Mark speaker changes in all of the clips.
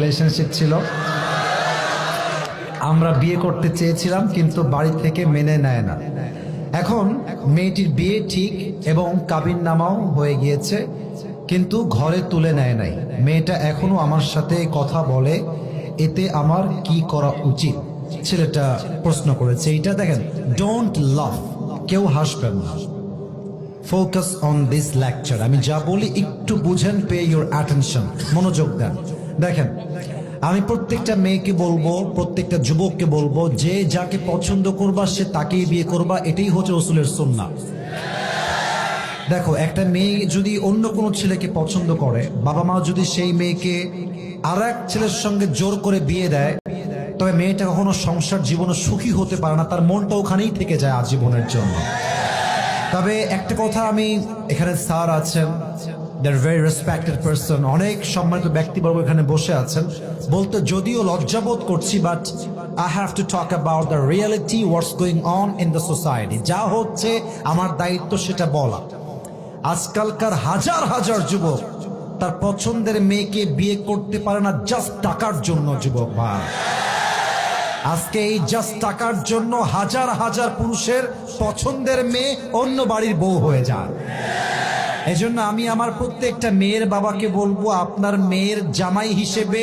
Speaker 1: Relationship ছিল, আমরা বিয়ে করতে চেয়েছিলাম কিন্তু বাড়ি থেকে মেনে নেয় না। এখন মেয়েটির বিয়ে ঠিক এবং কাবিননামাও হয়ে গিয়েছে, কিন্তু ঘরে তুলে নেয় নাই। মেয়েটা এখনো আমার সাথে কথা বলে, এতে আমার কি করা উচিত? ছেলেটা প্রশ্ন করেছে। এইটা দেখেন, ডোন্ট লাভ, কেউ হাসবেন না। Focus on this lecture. আমি যা বলি একটু বুঝেন, পে ইউর অ্যাটেনশন, মনোযোগ দেন। দেখেন, আমি প্রত্যেকটা মেয়েকে বলবো, প্রত্যেকটা যুবককে বলবো, যে যাকে পছন্দ করবা সে তাকেই বিয়ে করবা, এটাই হচ্ছে রাসূলের সুন্নাহ। দেখো, একটা মেয়ে যদি অন্য কোনো ছেলেকে পছন্দ করে, বাবা মা যদি সেই মেয়েকে আর এক ছেলের সঙ্গে জোর করে বিয়ে দেয়, তবে মেয়েটা কখনো সংসার জীবনে সুখী হতে পারে না, তার মনটা ওখানেই থেকে যায় আজীবনের জন্য। তবে একটা কথা, আমি এখানে স্যার আছেন, they're very respected person, অনেক সম্মানিত ব্যক্তিবর্গ এখানে বসে আছেন, বলতে যদিও লজ্জাবোধ করছি, but I have to talk about the reality, what's going on in the society. যা হচ্ছে আমার দায়িত্ব সেটা বলা। আজকালকার হাজার হাজার যুবক তার পছন্দের মেয়েকে বিয়ে করতে পারে না জাস্ট টাকার জন্য। যুবক ভাই, আজকে এই জাস্ট টাকার জন্য হাজার হাজার পুরুষের পছন্দের মেয়ে অন্য বাড়ির বউ হয়ে যায়। এজন্য আমি আমার প্রত্যেকটা মেয়ের বাবাকে বলবো, আপনার মেয়ের জামাই হিসেবে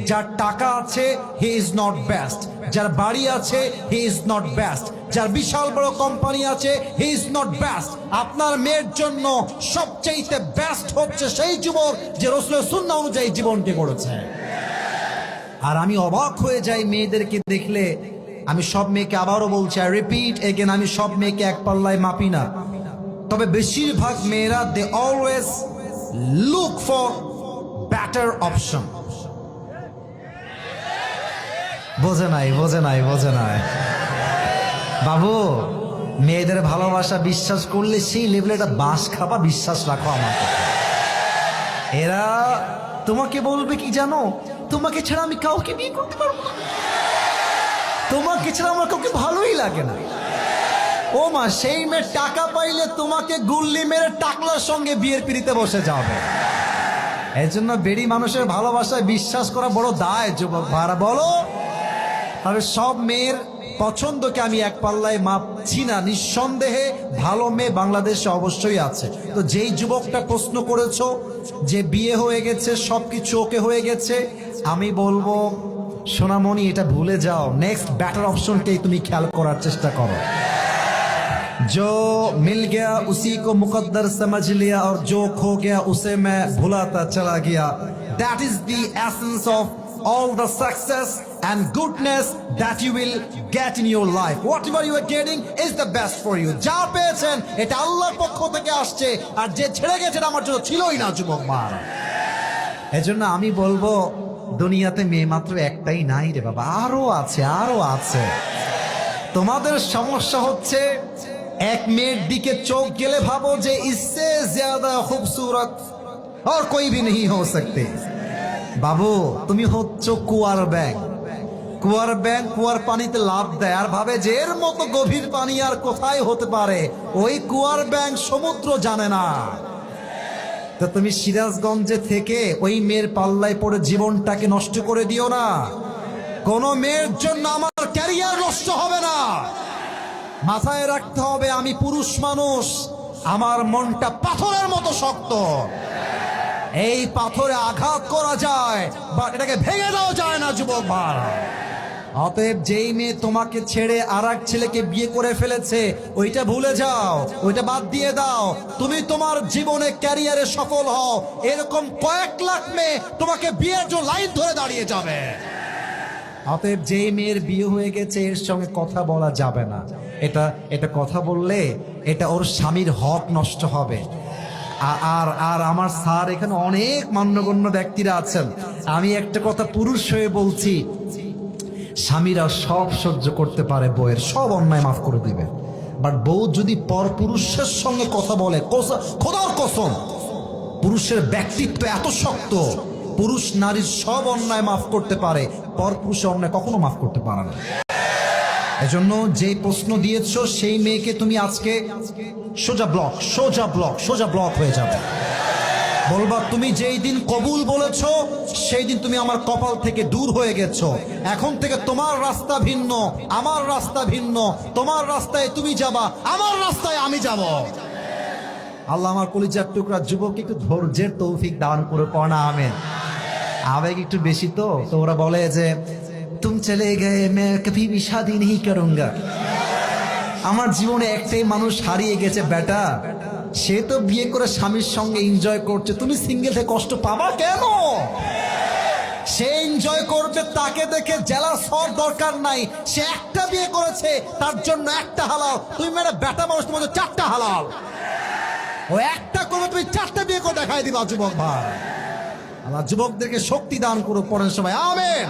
Speaker 1: যার টাকা আছে হি ইজ নট বেস্ট, যার বাড়ি আছে হি ইজ নট বেস্ট, যার বিশাল বড় কোম্পানি আছে হি ইজ নট বেস্ট। আপনার মেয়ের জন্য সবচেয়ে বেস্ট হচ্ছে সেই যুবক যে রাসূলের সুন্নাহ অনুযায়ী জীবনকে গড়েছে। আর আমি অবাক হয়ে যাই মেয়েদেরকে দেখলে। আমি সব মেয়েকে আবারও বলছি, আই রিপিট এগেন, আমি সব মেয়েকে এক পাল্লায় মাপি না, তবে বেশিরভাগ মেয়েরা they always look for better option. বোঝে নাই, বোঝে নাই, বোঝে নাই বাবু। মেয়েদের ভালোবাসা বিশ্বাস করলে সেই লেভেলে একটা বাস খাবা, বিশ্বাস রাখো আমার কথা। এরা তোমাকে বলবে কি জানো, তোমাকে ছাড়া আমি কাউকে বিয়ে করতে পারবো না, তোমাকে ছাড়া আমার কাউকে ভালোই লাগে না। ও মা, সেই মেয়ে টাকা পাইলে তোমাকে গুল্লি মেরে টাকলার সঙ্গে বিয়ের পিড়িতে বসে যাবে। এই জন্য বেড়ি মানুষের ভালোবাসায় বিশ্বাস করা বড় দায়। যুবক ভাড়া বলো, তবে সব মেয়ের পছন্দকে আমি এক পাল্লায় মাপছি না। নিঃসন্দেহে ভালো মেয়ে বাংলাদেশে অবশ্যই আছে। তো যেই যুবকটা প্রশ্ন করেছো যে বিয়ে হয়ে গেছে, সবকিছু ওকে হয়ে গেছে, আমি বলবো সোনামণি, এটা ভুলে যাও, নেক্সট বেটার অপশনকেই তুমি খেয়াল করার চেষ্টা করো। जो मिल गया उसी को मुकद्दर समझ लिया और जो खो गया उसे मैं भुलाता चला गया। That is the essence of all the success and goodness that you will get in your life. Whatever you are getting is the best for you. যা পেয়েছেন এটা আল্লাহর পক্ষ থেকে আসছে, আর যে ছেড়ে গেছে এটা আমার জন্য ছিলই না। যুবক মা, এজন্য আমি বলবো, দুনিয়াতে মেয়ে মাত্র একটাই নাই রে বাবা, আরো আছে, আরো আছে। তোমাদের সমস্যা হচ্ছে এক মেয়ের দিকে চোখ গেলে ভাবো যে ইসসে জ্যাদা খুবসুরত আর কোই ভি नहीं हो सकते। বাবু, তুমি হচ্ছ কুয়ার ব্যাং। কুয়ার ব্যাং কুয়ার পানিতে লাফ দেয় আর ভাবে যে এর মতো গভীর পানি আর কোথায় হতে পারে। ওই কুয়ার ব্যাং সমুদ্র জানে না। তো তুমি সিরাজগঞ্জে থেকে ওই মেয়ের পাল্লায় পড়ে জীবনটাকে নষ্ট করে দিও না। কোন মেয়ের জন্য আমার ক্যারিয়ার নষ্ট হবে না। মাথায় রাখতে হবে, আমি পুরুষ মানুষ, আমার মনটা পাথরের মতো শক্ত। এই পাথরে আঘাত করা যায়, বাট এটাকে ভেঙে দেওয়া যায় না। যুবক ভাই, অতএব যেই মেয়ে তোমাকে ছেড়ে আর এক ছেলেকে বিয়ে করে ফেলেছে, ওইটা ভুলে যাও, ওইটা বাদ দিয়ে দাও। তুমি তোমার জীবনে ক্যারিয়ারে সফল হও, এরকম কয়েক লাখ মেয়ে তোমাকে বিয়ের জন্য লাইন ধরে দাঁড়িয়ে যাবে। অতএব যেই মেয়ের বিয়ে হয়ে গেছে এর সঙ্গে কথা বলা যাবে না। এটা কথা বললে এটা ওর স্বামীর হক নষ্ট হবে। আর আর আমার স্যার এখানে অনেক মান্যগণ্য ব্যক্তিরা আছেন, আমি একটা কথা পুরুষ হয়ে বলছি, স্বামীরা সব সহ্য করতে পারে, বউয়ের সব অন্যায় মাফ করে দিবে, বাট বউ যদি পর পুরুষের সঙ্গে কথা বলে, খোদার কসম, পুরুষের ব্যক্তিত্ব এত শক্ত, পুরুষ নারীর সব অন্যায় মাফ করতে পারে, পর পুরুষের অন্যায় কখনো মাফ করতে পারে না। এজন্য যে প্রশ্ন দিয়েছো সেই মেয়েকে তুমি আজকে সোজা ব্লক হয়ে যাবে। বলবা তুমি যেই দিন কবুল বলেছো সেই দিন তুমি আমার কপাল থেকে দূর হয়ে গেছো। এখন থেকে তোমার রাস্তা ভিন্ন, আমার রাস্তা ভিন্ন। তোমার রাস্তায় তুমি যাবা, আমার রাস্তায় আমি যাব। আল্লাহ আমার কলিজার টুকরা যুবক একটু ধৈর্যের তৌফিক দান করে পড়া আমেন। আবেগ একটু বেশি তো ওরা বলে যে তুম চলে গয়ে মে কভি ভি শাদি नहीं करूंगा। আমার জীবনে একটাই মানুষ হারিয়ে গেছে বেটা, সে তো বিয়ে করে স্বামীর সঙ্গে এনজয় করছে, তুমি সিঙ্গেল থেকে কষ্ট পাবা কেন? সে এনজয় করবে, তাকে দেখে জেলাস হওয়ার দরকার নাই। সে একটা বিয়ে করেছে, তার জন্য একটা হালাল। তুমি মেয়েরা বেটা মানুষ, তোমাদের চারটা হালাল। ও একটা করবে, তুমি চারটা বিয়ে করে দেখাই দিবা। যুবক ভাই, আমার যুবকদেরকে শক্তি দান করো, পড়েন সবাই আমেন।